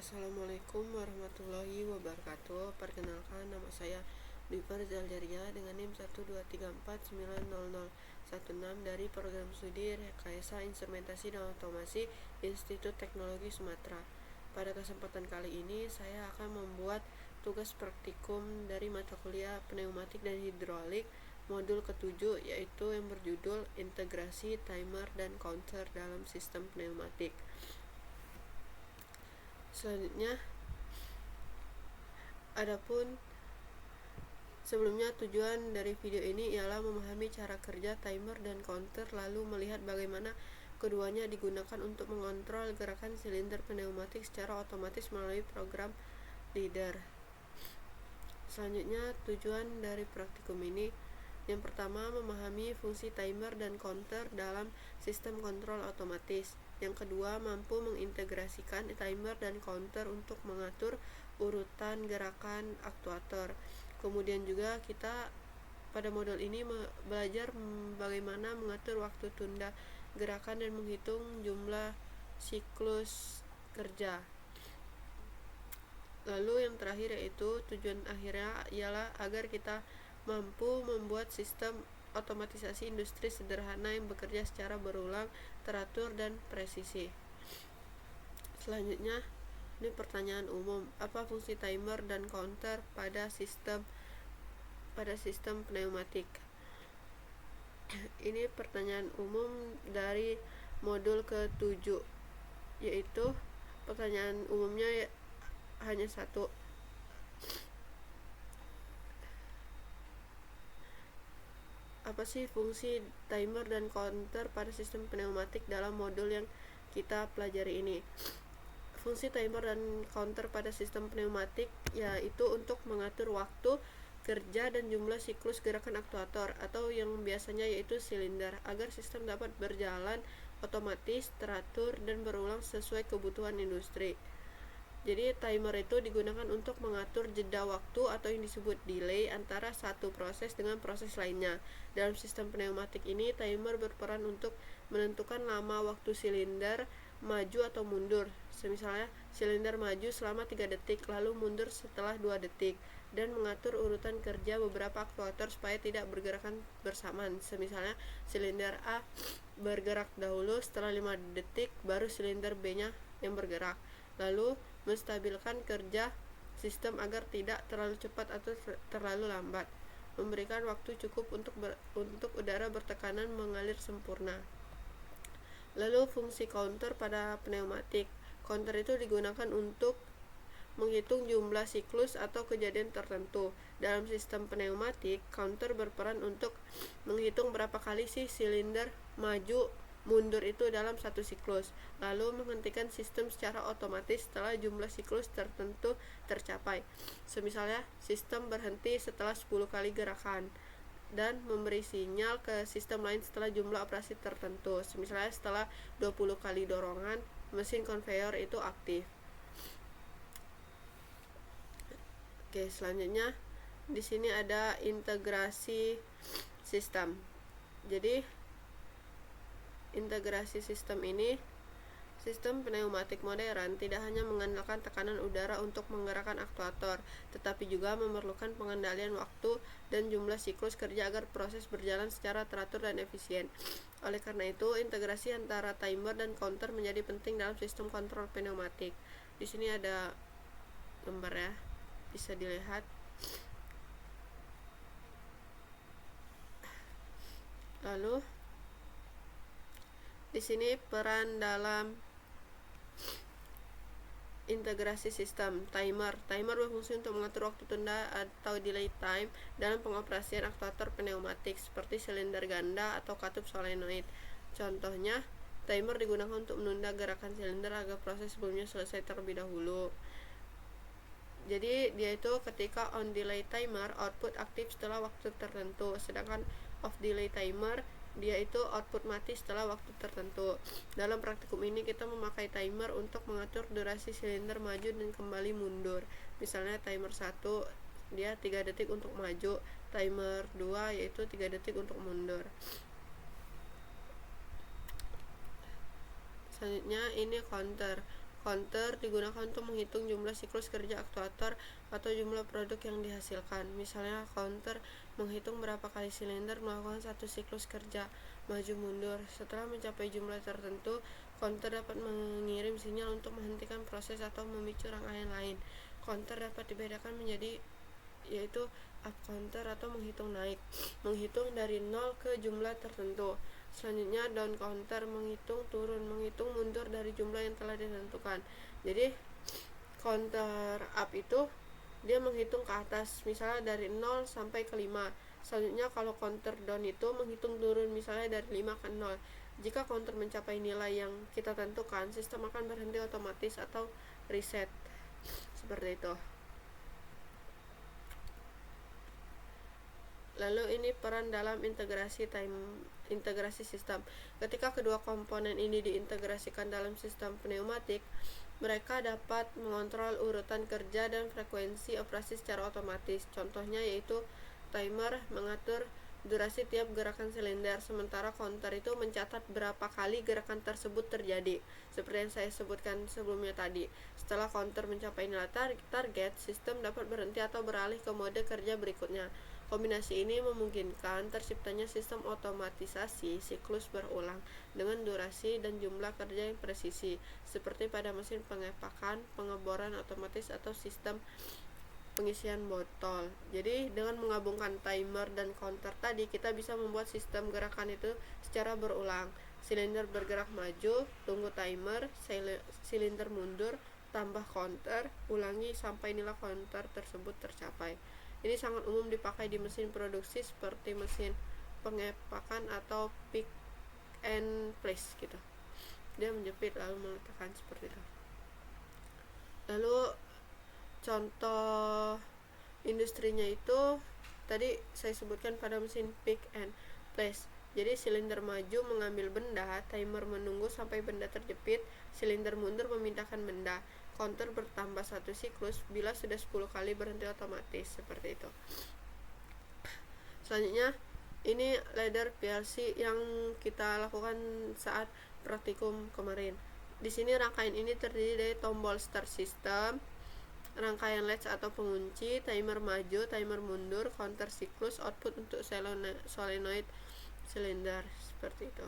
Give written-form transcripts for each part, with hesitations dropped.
Assalamualaikum warahmatullahi wabarakatuh. Perkenalkan, nama saya Dwi Zaljaria dengan NIM 123490016 dari program studi Rekayasa Instrumentasi dan Otomasi Institut Teknologi Sumatera. Pada kesempatan kali ini saya akan membuat tugas praktikum dari mata kuliah pneumatik dan hidrolik modul ke-7, yaitu yang berjudul integrasi timer dan counter dalam sistem pneumatik. Selanjutnya, sebelumnya tujuan dari video ini ialah memahami cara kerja timer dan counter, lalu melihat bagaimana keduanya digunakan untuk mengontrol gerakan silinder pneumatik secara otomatis melalui program leader. Selanjutnya, tujuan dari praktikum ini: yang pertama, memahami fungsi timer dan counter dalam sistem kontrol otomatis. Yang kedua, mampu mengintegrasikan timer dan counter untuk mengatur urutan gerakan aktuator. Kemudian juga kita pada modul ini belajar bagaimana mengatur waktu tunda gerakan dan menghitung jumlah siklus kerja. Lalu yang terakhir, yaitu tujuan akhirnya ialah agar kita mampu membuat sistem otomatisasi industri sederhana yang bekerja secara berulang, teratur, dan presisi. Selanjutnya, ini pertanyaan umum: apa fungsi timer dan counter pada sistem pneumatik? Ini pertanyaan umum dari modul ke-7, yaitu pertanyaan umumnya hanya satu. Apa sih fungsi timer dan counter pada sistem pneumatik dalam modul yang kita pelajari ini? Fungsi timer dan counter pada sistem pneumatik yaitu untuk mengatur waktu kerja dan jumlah siklus gerakan aktuator, atau yang biasanya yaitu silinder, agar sistem dapat berjalan otomatis, teratur, dan berulang sesuai kebutuhan industri. Jadi timer itu digunakan untuk mengatur jeda waktu atau yang disebut delay antara satu proses dengan proses lainnya. Dalam sistem pneumatik ini, timer berperan untuk menentukan lama waktu silinder maju atau mundur. Misalnya, silinder maju selama 3 detik lalu mundur setelah 2 detik, dan mengatur urutan kerja beberapa aktuator supaya tidak bergerakan bersamaan. Misalnya, silinder A bergerak dahulu, setelah 5 detik baru silinder B-nya yang bergerak. Lalu menstabilkan kerja sistem agar tidak terlalu cepat atau terlalu lambat, memberikan waktu cukup untuk udara bertekanan mengalir sempurna. Lalu fungsi counter pada pneumatik. Counter itu digunakan untuk menghitung jumlah siklus atau kejadian tertentu. Dalam sistem pneumatik, counter berperan untuk menghitung berapa kali sih silinder maju mundur itu dalam satu siklus, lalu menghentikan sistem secara otomatis setelah jumlah siklus tertentu tercapai. Misalnya, sistem berhenti setelah 10 kali gerakan dan memberi sinyal ke sistem lain setelah jumlah operasi tertentu. Misalnya, setelah 20 kali dorongan, mesin konveyor itu aktif. Oke, selanjutnya di sini ada integrasi sistem. Jadi integrasi sistem ini, sistem pneumatik modern tidak hanya mengandalkan tekanan udara untuk menggerakkan aktuator, tetapi juga memerlukan pengendalian waktu dan jumlah siklus kerja agar proses berjalan secara teratur dan efisien. Oleh karena itu, integrasi antara timer dan counter menjadi penting dalam sistem kontrol pneumatik. Di sini ada gambar ya, bisa dilihat. Lalu di sini peran dalam integrasi sistem. Timer berfungsi untuk mengatur waktu tunda atau delay time dalam pengoperasian aktuator pneumatik seperti silinder ganda atau katup solenoid. Contohnya, timer digunakan untuk menunda gerakan silinder agar proses sebelumnya selesai terlebih dahulu. Jadi dia itu ketika on delay timer, output aktif setelah waktu tertentu, sedangkan off delay timer dia itu output mati setelah waktu tertentu. Dalam praktikum ini kita memakai timer untuk mengatur durasi silinder maju dan kembali mundur. Misalnya timer 1 dia 3 detik untuk maju, timer 2 yaitu 3 detik untuk mundur. Selanjutnya ini counter. Counter digunakan untuk menghitung jumlah siklus kerja aktuator atau jumlah produk yang dihasilkan. Misalnya, counter menghitung berapa kali silinder melakukan satu siklus kerja maju mundur. Setelah mencapai jumlah tertentu, counter dapat mengirim sinyal untuk menghentikan proses atau memicu rangkaian lain. Counter dapat dibedakan menjadi yaitu up counter atau menghitung naik, menghitung dari 0 ke jumlah tertentu. Selanjutnya down counter menghitung turun, menghitung mundur dari jumlah yang telah ditentukan. Jadi counter up itu dia menghitung ke atas, misalnya dari 0 sampai ke 5. Selanjutnya kalau counter down itu menghitung turun, misalnya dari 5 ke 0. Jika counter mencapai nilai yang kita tentukan, sistem akan berhenti otomatis atau reset. Seperti itu. Lalu ini peran dalam integrasi sistem. Ketika kedua komponen ini diintegrasikan dalam sistem pneumatik, mereka dapat mengontrol urutan kerja dan frekuensi operasi secara otomatis. Contohnya yaitu timer mengatur durasi tiap gerakan silinder, sementara counter itu mencatat berapa kali gerakan tersebut terjadi. Seperti yang saya sebutkan sebelumnya tadi, setelah counter mencapai nilai target, sistem dapat berhenti atau beralih ke mode kerja berikutnya. Kombinasi ini memungkinkan terciptanya sistem otomatisasi siklus berulang dengan durasi dan jumlah kerja yang presisi, seperti pada mesin pengepakan, pengeboran otomatis atau sistem pengisian botol. Jadi dengan menggabungkan timer dan counter tadi, kita bisa membuat sistem gerakan itu secara berulang. Silinder bergerak maju, tunggu timer, silinder mundur, tambah counter, ulangi sampai nilai counter tersebut tercapai. Ini sangat umum dipakai di mesin produksi seperti mesin pengepakan atau pick and place gitu. Dia menjepit lalu meletakkan seperti itu. Lalu contoh industrinya itu tadi saya sebutkan pada mesin pick and place. Jadi silinder maju mengambil benda, timer menunggu sampai benda terjepit, silinder mundur memindahkan benda. Counter bertambah satu siklus bila sudah 10 kali berhenti otomatis, seperti itu. Selanjutnya ini ladder PLC yang kita lakukan saat praktikum kemarin. Di sini rangkaian ini terdiri dari tombol start system, rangkaian latch atau pengunci, timer maju, timer mundur, counter siklus, output untuk solenoid silinder, seperti itu.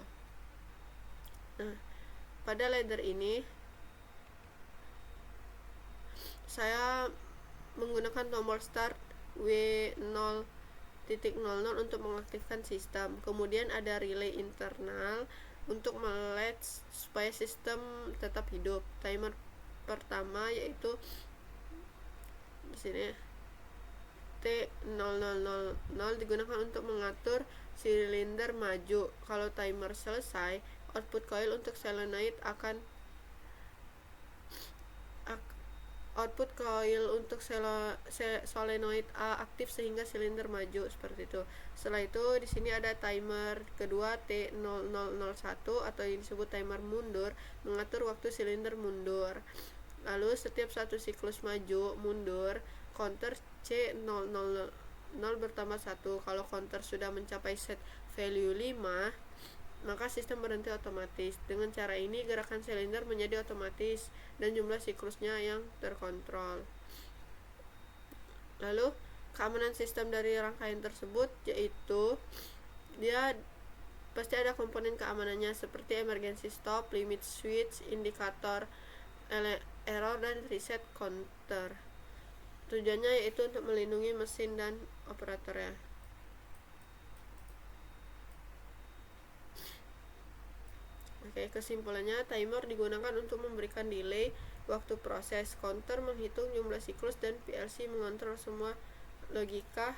Nah, pada ladder ini saya menggunakan tombol start W0.00 untuk mengaktifkan sistem. Kemudian ada relay internal untuk melatch supaya sistem tetap hidup. Timer pertama yaitu di sini T0000 digunakan untuk mengatur silinder maju. Kalau timer selesai, output coil untuk solenoid solenoid A aktif sehingga silinder maju, seperti itu. Setelah itu di sini ada timer kedua T0001 atau yang disebut timer mundur, mengatur waktu silinder mundur. Lalu setiap satu siklus maju mundur, counter C000 bertambah 1. Kalau counter sudah mencapai set value 5, maka sistem berhenti otomatis. Dengan cara ini gerakan silinder menjadi otomatis dan jumlah siklusnya yang terkontrol. Lalu keamanan sistem dari rangkaian tersebut yaitu dia pasti ada komponen keamanannya seperti emergency stop, limit switch, indikator error, dan reset counter. Tujuannya yaitu untuk melindungi mesin dan operatornya. Oke, kesimpulannya timer digunakan untuk memberikan delay waktu proses, counter menghitung jumlah siklus, dan PLC mengontrol semua logika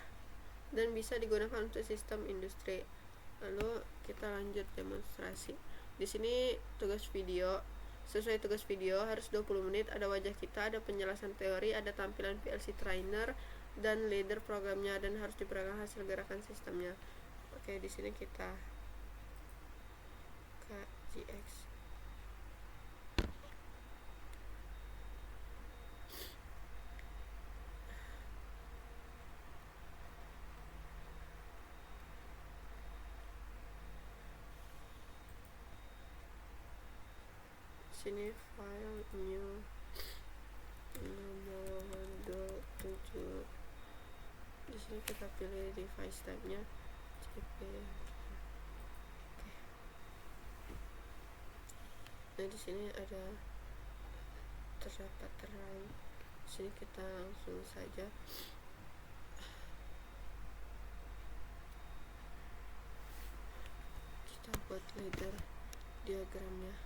dan bisa digunakan untuk sistem industri. Lalu kita lanjut demonstrasi. Di sini tugas video. Sesuai tugas video harus 20 menit, ada wajah kita, ada penjelasan teori, ada tampilan PLC trainer dan ladder programnya, dan harus diperagakan hasil gerakan sistemnya. Oke, di sini kita KGX. sini file new model 7. Di sini kita pilih device type-nya JPG. Nah, di sini terdapat terang. Di sini kita langsung saja kita buat ladder diagramnya.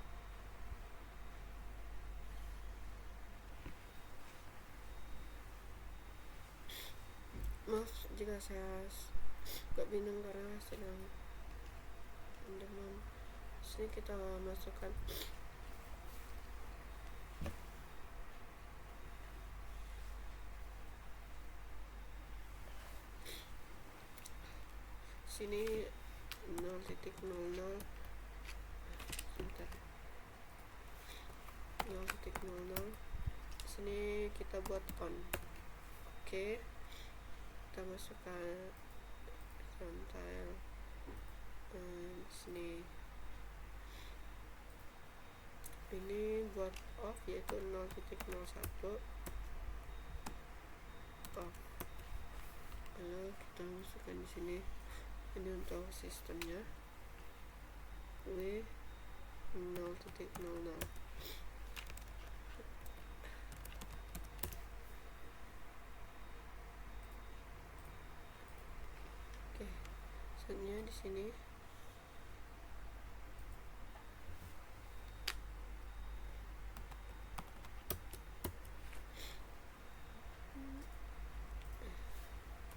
Maaf jika saya agak bingung karena sedang demam. Sini kita masukkan sini 0.00 sebentar 0.00. Sini kita buat on. Oke, kita masukkan frontile sini. Ini buat off yaitu 0.01 off. Lalu kita masukkan di sini. Ini untuk sistemnya W 0.00. Oke, selanjutnya di sini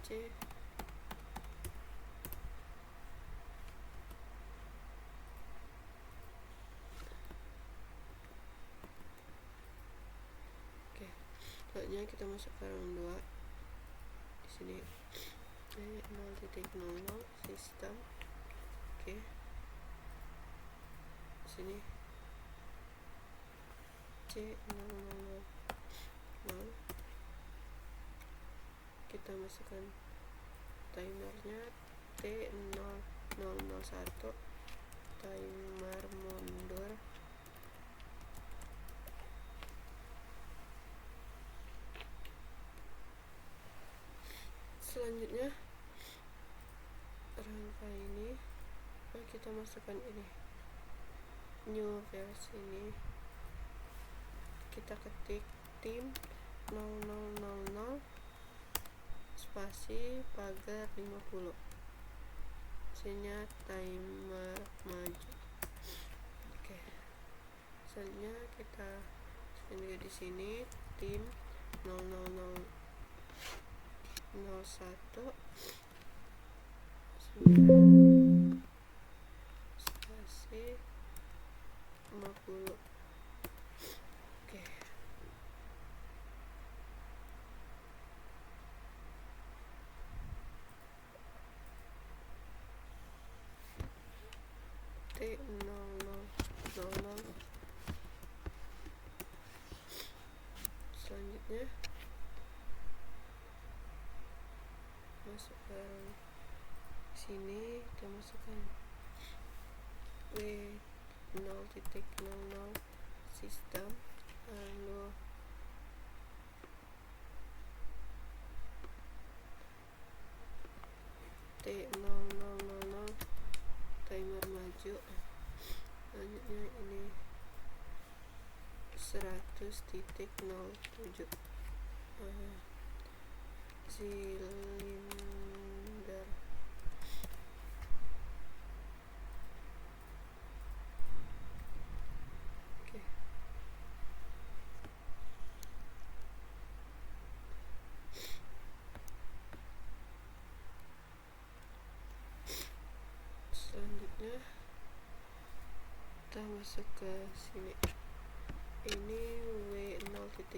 C selanjutnya kita masuk ke round 2. Di sini 0.00 sistem. Oke, di sini C000. Kita masukkan timernya T001, timer mundur. Selanjutnya rangka ini kita masukkan ini new versi ini, kita ketik tim 0000 spasi pagar 50. Sini timer maju. Oke, selanjutnya kita juga di sini tim 00001 spasi 50. Oke, T0000. Selanjutnya masuk ke sini, kita masukkan W 0.00 sistem, lalu T0000 timer maju. Selanjutnya ini 100.07 silinder. Oke, selanjutnya kita masuk ke sini. Ini W 0.00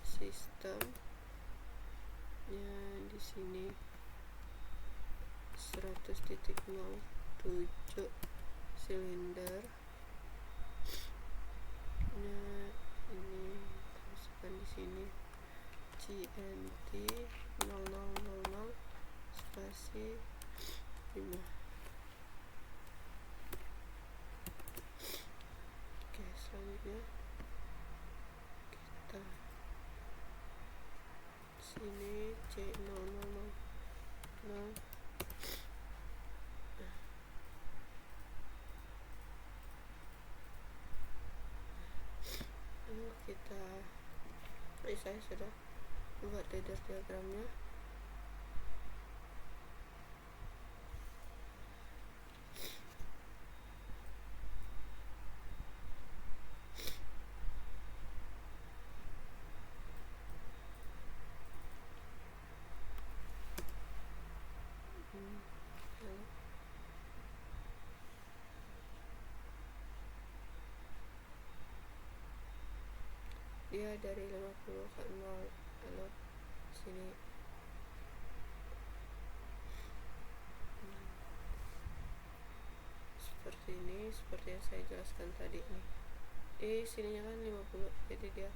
sistem ya, di sini 100.07 silinder. Nah, ini masukkan di sini GNT 0000 spasi 5. saya sudah membuat ladder diagramnya. Dia dari 50 ke 0, lalu sini seperti ini, seperti yang saya jelaskan tadi nih. Sininya kan 50, jadi dia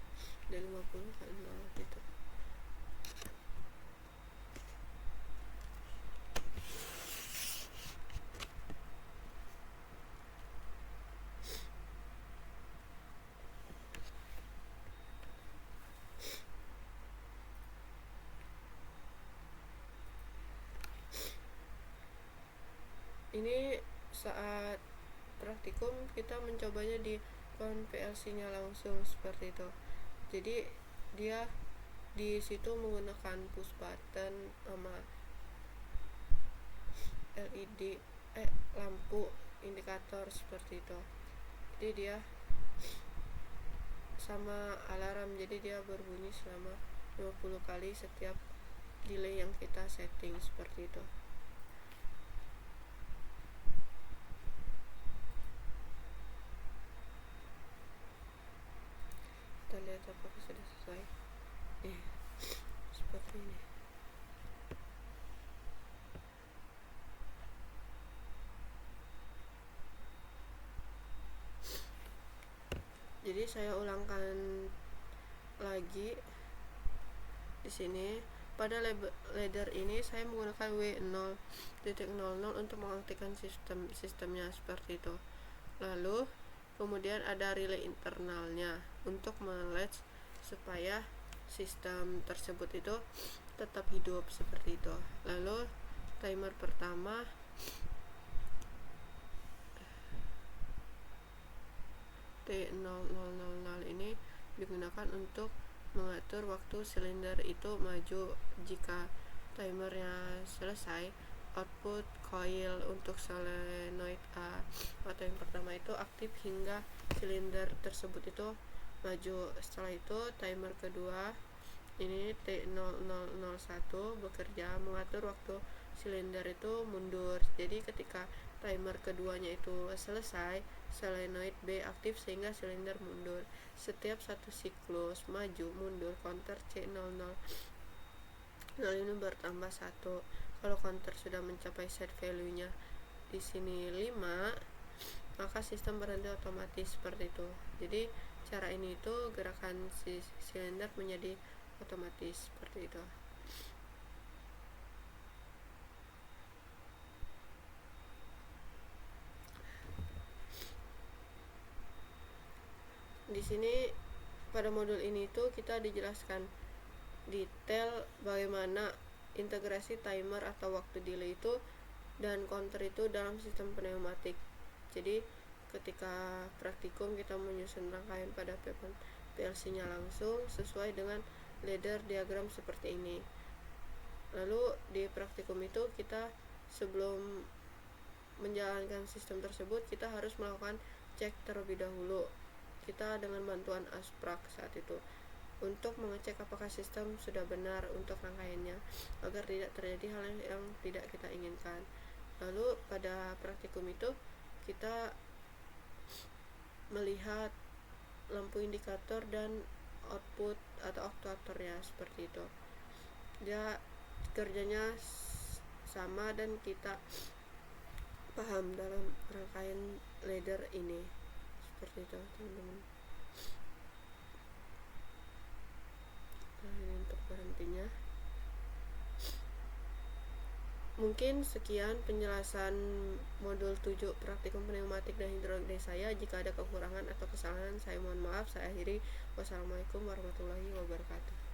dari 50 ke 0 gitu. Ini saat praktikum kita mencobanya di PLC nya langsung seperti itu. Jadi dia di situ menggunakan push button sama LED lampu indikator seperti itu. Jadi dia sama alarm, jadi dia berbunyi selama 50 kali setiap delay yang kita setting seperti itu. Kita lihat apakah sudah selesai. Seperti ini. Jadi saya ulangkan lagi di sini. Pada ladder ini saya menggunakan W0.00 untuk mengaktifkan sistemnya seperti itu. Lalu kemudian ada relay internalnya untuk melatch supaya sistem tersebut itu tetap hidup seperti itu. Lalu timer pertama T0000 ini digunakan untuk mengatur waktu silinder itu maju. Jika timernya selesai, output coil untuk solenoid A atau yang pertama itu aktif hingga silinder tersebut itu maju. Setelah itu timer kedua ini T0001 bekerja mengatur waktu silinder itu mundur. Jadi ketika timer keduanya itu selesai, solenoid B aktif sehingga silinder mundur. Setiap satu siklus maju mundur, counter C00 ini bertambah 1. Kalau counter sudah mencapai set value-nya di sini 5, maka sistem berhenti otomatis seperti itu. Jadi cara ini itu gerakan si silinder menjadi otomatis seperti itu. Di sini pada modul ini tuh kita dijelaskan detail bagaimana integrasi timer atau waktu delay itu dan counter itu dalam sistem pneumatik. Jadi ketika praktikum kita menyusun rangkaian pada PLC nya langsung sesuai dengan ladder diagram seperti ini. Lalu di praktikum itu kita sebelum menjalankan sistem tersebut kita harus melakukan cek terlebih dahulu. Kita dengan bantuan Asprak saat itu untuk mengecek apakah sistem sudah benar untuk rangkaiannya agar tidak terjadi hal yang tidak kita inginkan. Lalu pada praktikum itu kita melihat lampu indikator dan output atau aktuatornya seperti itu. Dia kerjanya sama dan kita paham dalam rangkaian ladder ini seperti itu teman-teman. Nah, ini untuk berhentinya. Mungkin sekian penjelasan modul 7 praktikum pneumatik dan hidrolik dari saya. Jika ada kekurangan atau kesalahan saya mohon maaf. Saya akhiri. Wassalamualaikum warahmatullahi wabarakatuh.